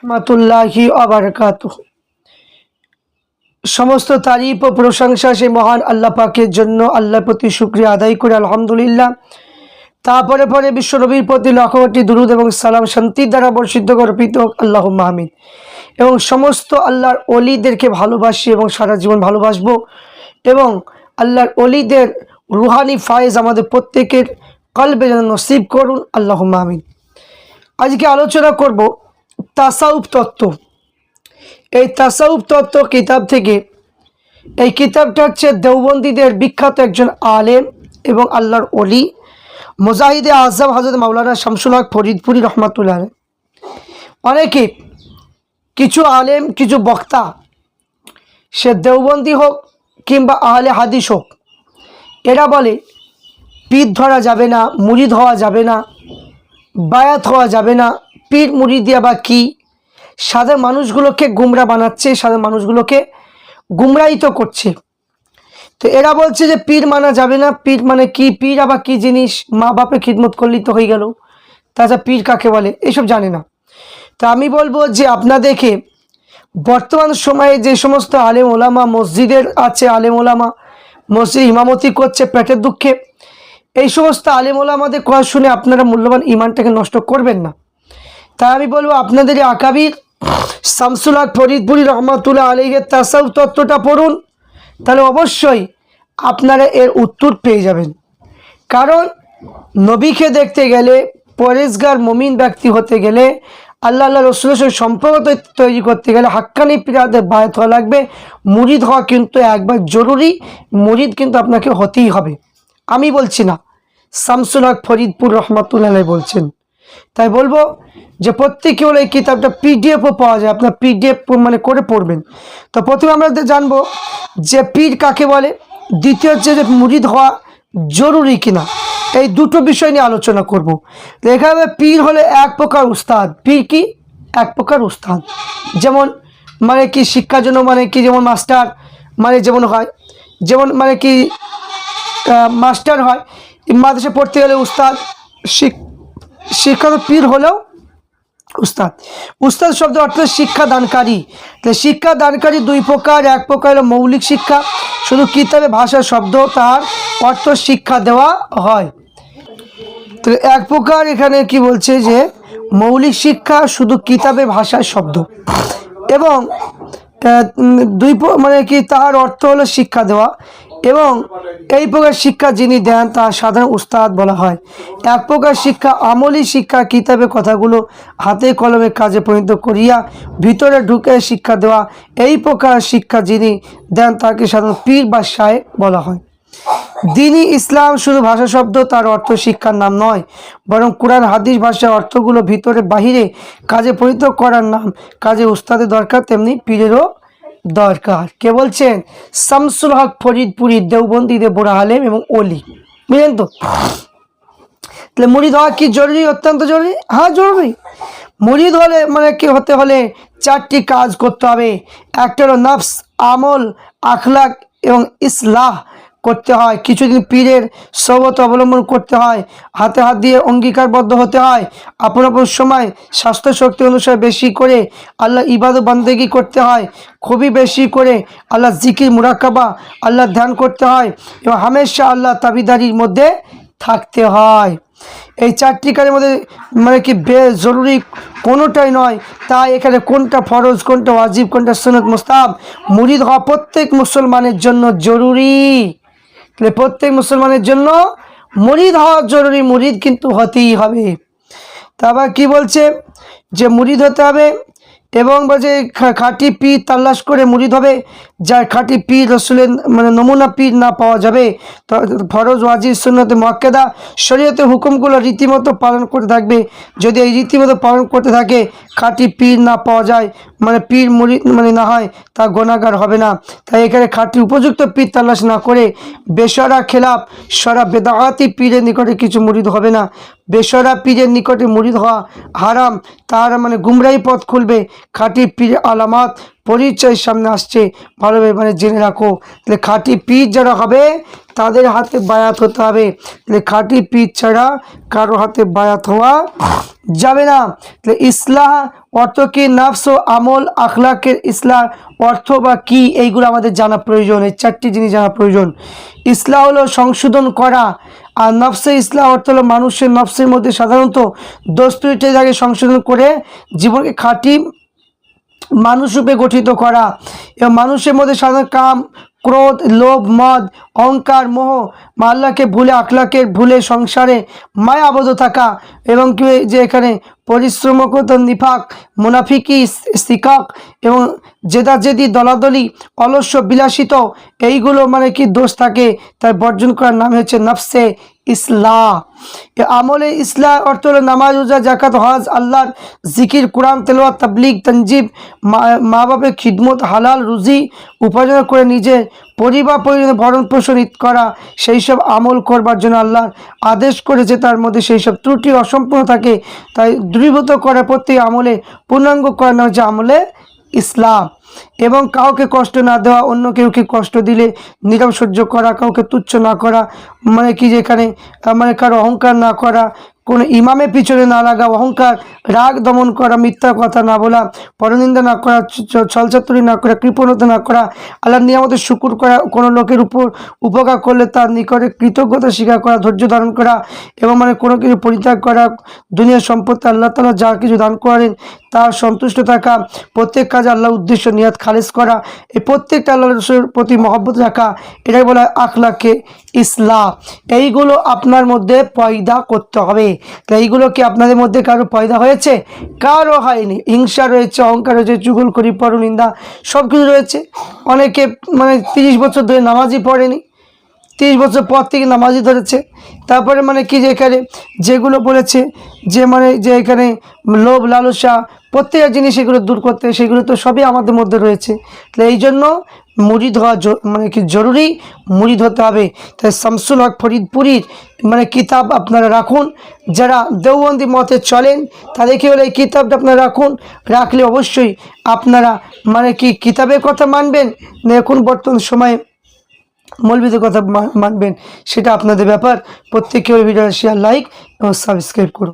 রহমাতুল্লাহি ওয়া বারাকাতুহু। সমস্ত তারিফ ও প্রশংসা সেই মহান আল্লাহ পাকের জন্য। আল্লাহর প্রতি শুকরিয়া আদায় করে আলহামদুলিল্লাহ। তারপরে পরে বিশ্বনবীর প্রতি লাখ কোটি দুরূদ এবং সালাম শান্তির দ্বারা বর্ষিত অর্পিত হোক, আল্লাহুম্মা আমিন। এবং সমস্ত আল্লাহর ওলিদেরকে ভালোবাসি এবং সারা জীবন ভালোবাসবো, এবং আল্লাহর ওলিদের রুহানি ফায়েজ আমাদের প্রত্যেকের কলবে যেন নসিব করুন, আল্লাহুম্মা আমিন। আজকে আলোচনা করব তাসাউফ তত্ত্ব। এই তাসাউফ তত্ত্ব কিতাব থেকে। এই কিতাবটা হচ্ছে দেওবন্দীদের বিখ্যাত একজন আলেম এবং আল্লাহর ওলি মুজাহিদে আজম হযরত মাওলানা শামসুল হক ফরিদপুরি রহমাতুল্লাহ আলাইহি। অনেকে কিছু আলেম কিছু বক্তা, সে দেওবন্দি হোক কিংবা আহলে হাদিস হোক, এরা বলে পীর ধরা যাবে না, মুরিদ হওয়া যাবে না, বায়াত হওয়া যাবে না। পীর মুরিদিয়া বা কি, সাধারণ মানুষগুলোকে গুমরা বানাচ্ছে, সাধারণ মানুষগুলোকে গুমরাহিত করছে। তো এরা বলছে যে পীর মানা যাবে না। পীর মানে কি, পীর আবার কি জিনিস, মা বাপের খিদমত করলেই তো হয়ে গেল, তাছাড়া পীর কাকে বলে এসব জানে না। তা আমি বলবো যে আপনাদেরকে বর্তমান সময়ে যে সমস্ত আলেম ওলামা মসজিদের আছে, আলেম ওলামা মসজিদ ইমামতি করছে পেটের দুঃখে, এই সমস্ত আলেম ওলামাদের কথা শুনে আপনারা মূল্যবান ইমানটাকে নষ্ট করবেন না। তাই আমি বলবো আপনাদের আকাবির শামসুল হক ফরিদপুরি রহমাতুল্লাহ আলাইহির তাসাউফ তত্ত্বটা পড়ুন, তাহলে অবশ্যই আপনারা এর উত্তর পেয়ে যাবেন। কারণ নবীকে দেখতে গেলে, পরেজগার মুমিন ব্যক্তি হতে গেলে, আল্লাহ রসুলের সঙ্গে সম্পর্ক তৈরি করতে গেলে হাক্কানি পীরদের বায়াত হওয়া লাগবে। মুরিদ হওয়া কিন্তু একবার জরুরি, মুরিদ কিন্তু আপনাকে হতেই হবে। আমি বলছি না, শামসুল হক ফরিদপুর রহমাতুল্লাহ আলাইহি বলছেন। তাই বলবো যে প্রত্যেকে হলো এই কিতাবটা পিডিএফও পাওয়া যায়, আপনার পিডিএফ মানে করে পড়বেন। তো প্রথমে আমরা জানবো যে পীর কাকে বলে, দ্বিতীয় হচ্ছে যে মুরিদ হওয়া জরুরি কিনা। এই দুটো বিষয় নিয়ে আলোচনা করব। এখানে পীর হলে এক প্রকার উস্তাদ। পীর কি? এক প্রকার উস্তাদ। যেমন মানে কি শিক্ষার জন্য মানে কি, যেমন মাস্টার মানে যেমন হয়, যেমন মানে কি মাস্টার হয়, মাদ্রাসা পড়তে গেলে উস্তাদ, শিক্ষা পীর হলেও উস্তাদ। উস্তাদ শব্দ অর্থ শিক্ষা দানকারী। তাহলে শিক্ষা দানকারী দুই প্রকার। এক প্রকার হলো মৌলিক শিক্ষা, শুধু কিতাবে ভাষার শব্দ, তার অর্থ শিক্ষা দেওয়া হয়। তো এক প্রকার এখানে কি বলছে যে মৌলিক শিক্ষা শুধু কিতাবে ভাষার শব্দ, এবং দুই মানে কি তার অর্থ হলো শিক্ষা দেওয়া, এবং এই প্রকার শিক্ষা যিনি দেন তার সাধারণ উস্তাদ বলা হয়। এক প্রকার শিক্ষা আমলি শিক্ষা, কিতাবে কথাগুলো হাতে কলমে কাজে পরিণত করিয়া ভিতরে ঢুকে শিক্ষা দেওয়া। এই প্রকার শিক্ষা যিনি দেন তাকে সাধারণ পীর বা শায়েখ বলা হয়। দ্বীনি ইসলাম শুধু ভাষা শব্দ, তার অর্থ শিক্ষার নাম নয়, বরং কোরআন হাদিস ভাষার অর্থগুলো ভিতরে বাহিরে কাজে পরিণত করার নাম। কাজে উস্তাদের দরকার, তেমনি পীরেরও দরকার। কে বলছেন? শামসুল হক ফরিদপুরি, দেওবন্দীদের বড় আলেম এবং ওলি। বুঝলেন তো? তাহলে মুরিদ হওয়া কি জরুরি? অত্যন্ত জরুরি। হ্যাঁ জরুরি। মুরিদ হলে মানে কি হতে হলে চারটি কাজ করতে হবে। একটা হলো নফস, আমল, আখলাক এবং ইসলাহ করতে হয়। কিছুদিন পীরের সোহবত অবলম্বন করতে হয়। হাতে হাত দিয়ে অঙ্গীকারবদ্ধ হতে হয়। আপন আপন সময় স্বাস্থ্য শক্তি অনুসারে বেশি করে আল্লাহ ইবাদত বান্দেগি করতে হয়। খুবই বেশি করে আল্লাহ জিকির মুরাকাবা, আল্লাহ ধ্যান করতে হয়, এবং হামেশা আল্লাহ তাবিদারির মধ্যে থাকতে হয়। এই চারটি কাজের মধ্যে মানে কি জরুরি কোনোটাই নয়। তাই এখানে কোনটা ফরজ, কোনটা ওয়াজিব, কোনটা সুন্নত মুস্তাহাব, মুরিদ হওয়া প্রত্যেক মুসলমানের জন্য জরুরি। তাহলে প্রত্যেক মুসলমানের জন্য মুরিদ হওয়া জরুরি, মুরিদ কিন্তু হতেই হবে। তারপর কি বলছে যে মুরিদ হতে হবে, এবং বলছে খাঁটি পীর তালাশ করে মুরিদ হবে। যার খাঁটি পীর রসুলের মানে নমুনা পীর না পাওয়া যাবে, তো ফরজ ওয়াজিব সুন্নতে মুআক্কাদা শরীয়তের হুকুমগুলো রীতিমতো পালন করতে থাকবে। যদি এই রীতিমতো পালন করতে থাকে, খাঁটি পীর না পাওয়া যায়, মানে পীর মুরিদ মানে না হয়, তা গুনাহগার হবে না। তাই এখানে খাঁটি উপযুক্ত পীর তালাশ না করে বেশরা খেলাফ সরা বেদাআতি পীরের নিকটে কিছু মুরিদ হবে না। বেশরা পীরের নিকটে মুরিদ হওয়া হারাম, তার মানে গুমরাহি পথ খুলবে। খাঁটি পীর আলামাত পরিচয় সামনে আসছে, ভালোভাবে মানে জেনে রাখো। তাহলে খাঁটি পীর যারা হবে তাদের হাতে বায়াত হতে হবে। তাহলে খাঁটি পীর ছাড়া কারো হাতে বায়াত হওয়া যাবে না। তাহলে ইসলাহ অর্থ কি? নফস ও আমল আখলাকের ইসলাহ অর্থ বা কি, এইগুলো আমাদের জানা প্রয়োজন। এই চারটি জিনিস জানা প্রয়োজন। ইসলাহ হলো সংশোধন করা, আর নফসে ইসলাহ অর্থ হলো মানুষের নফসের মধ্যে সাধারণত দোষ ত্রুটি থাকে সংশোধন করে জীবনকে খাঁটি মানুষরূপে গঠিত করা। এবং মানুষের মধ্যে সাধারণ কাম, ক্রোধ, লোভ, মদ, অহংকার, মোহ, আল্লাহকে ভুলে, আখলাকের ভুলে সংসারে মায়া আবদ্ধ থাকা, এবং কি যে এখানে পরিশ্রমকত, নিফাক, মুনাফিকি, সিকাক এবং জেদাজেদি, দলাদলি, অলস্য, বিলাসিত, এইগুলো মানে কি দোষ থাকে, তাই বর্জন করার নাম হচ্ছে নফসে ইসলাহ। আমলে ইসলাহ অর্থ হলো নামাজ, রোজা, জাকাত, হজ, আল্লাহর জিকির, কোরআন তেলাওয়াত, তাবলীগ, তানজিব, মা বাপের খিদমত, হালাল রুজি উপার্জন করে নিজে পরিবার পরিজনের ভরণ পোষণ করা, সেই সব আমল করবার জন্য আল্লাহ আদেশ করেছে। তার মধ্যে সেই সব ত্রুটি অসম্পূর্ণ থাকে, তাই দূরীভূত করা প্রত্যেক আমলে পূর্ণাঙ্গ করা নাম হচ্ছে আমলে ইসলাম। এবং কাউকে কষ্ট না দেওয়া, অন্য কেউকে কষ্ট দিলে নীরব সহ্য করা, কাউকে তুচ্ছ না করা, মানে কি যেখানে মানে কারো অহংকার না করা, কোনো ইমামের পিছনে না লাগা, অহংকার, রাগ দমন করা, মিথ্যা কথা না বলা, পরনিন্দা না করা, ছলচাতুরি না করা, কৃপণতা না করা, আল্লাহর নিয়ামতের শুকুর করা, কোনো লোকের উপর উপকার করলে তার নিকটে কৃতজ্ঞতা স্বীকার করা, ধৈর্য ধারণ করা, এবং মানে কোনো কিছু পরিত্যাগ করা, দুনিয়ার সম্পত্তি আল্লাহ তাআলা যা কিছু দান করেন তার সন্তুষ্ট থাকা, প্রত্যেক কাজে আল্লাহর উদ্দেশ্য নিয়াত খালেস করা, এই প্রত্যেকটা আল্লাহর প্রতি মহব্বত রাখা, এটাই বলা হয় আখলাকে ইসলাম। এইগুলো আপনার মধ্যে পয়দা করতে হবে। তো এইগুলো কি আপনাদের মধ্যে কারো পয়দা হয়েছে? কারো হয়নি। হিংসা রয়েছে, অহংকার রয়েছে, চুগলখড়ি, পরনিন্দা, সব কিছু রয়েছে। অনেকে মানে 30 বছর ধরে নামাজই পড়েনি, 30 বছর পর থেকে নামাজই ধরেছে। তারপরে মানে কি যে এখানে যেগুলো বলেছে যে মানে যে এখানে লোভ, লালসা, প্রত্যেকটা জিনিস এগুলো দূর করতে, সেগুলো তো সবই আমাদের মধ্যে রয়েছে। তাহলে এই জন্য মুরিদ হওয়া মানে কি জরুরি, মুরিদ হতে হবে। তাই শামসুল হক ফরিদপুরীর মানে কিতাব আপনারা রাখুন। যারা দেওবন্দি মতে চলেন তাদেরকে বলে এই কিতাবটা আপনারা রাখুন, রাখলে অবশ্যই আপনারা মানে কি কিতাবের কথা মানবেন না এখন বর্তমান সময়ে মৌলবীদের কথা মানবেন, সেটা আপনাদের ব্যাপার। প্রত্যেকে ভিডিও শেয়ার, লাইক এবং সাবস্ক্রাইব করুন।